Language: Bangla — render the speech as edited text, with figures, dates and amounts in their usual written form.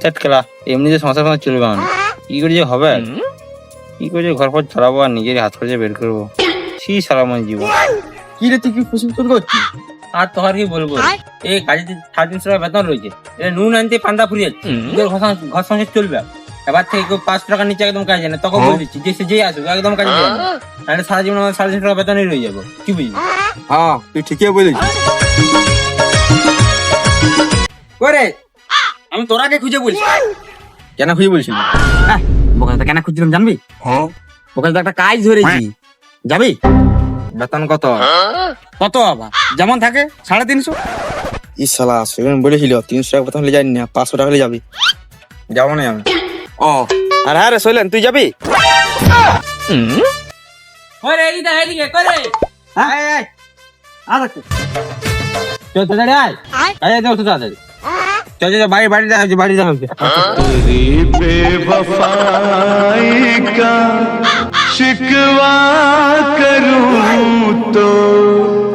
চাট খেলা এমনি যে সংসার ফাংসার চলবে আমার কি করে যে হবে, কি করে যে ঘর ফর চালাবো আর নিজের হাত খরচে বের করবো, সেই সারা আমার জীবন। কি রে তুই কি ফুসুন করছিস? আর তোহার কি বলবো, এই কাজে 350 টাকা বেতন রয়েছে, এটা নুন আনতে পান্তা ফুরিয়ে যাচ্ছে, ঘর সংসার চলবে। এবার থেকে কেউ 500 টাকার নিচে একদম কাজে না, তখন বলে দিচ্ছি যে সে যেই আসুক একদম কাজে যাবে না, তাহলে সারা জীবন আমার 350 টাকা বেতনই রয়ে যাবো, কি বুঝলি? হ্যাঁ তুই ঠিকই বলেছিস। করে আমি তোরাকে খুঁজে বলছি। কেন খুঁজে বলছিস? বোকাটা কেন খুঁজছিলাম জানবি? ওখানে তো একটা কাজ ধরেছি, যাবি? বেতন কত? কত আবার যেমন থাকে 350। শালা সেদিন বলেছিল 300 টাকা বেতন হলে যাই না, 500 টাকা হলে যাবি। যাবো না আমি। ও আর হ্যাঁ রে শৈলেন, তুই যাবি? ওরে এদিকে এদিকে করে আর চল তাড়াতাড়ি আয়, আয় যাও তো তাড়াতাড়ি চল চল, বাড়ি বাড়ি দেখা বাড়ি দেখা तेरी बेवफाई का शिकवा करूं तो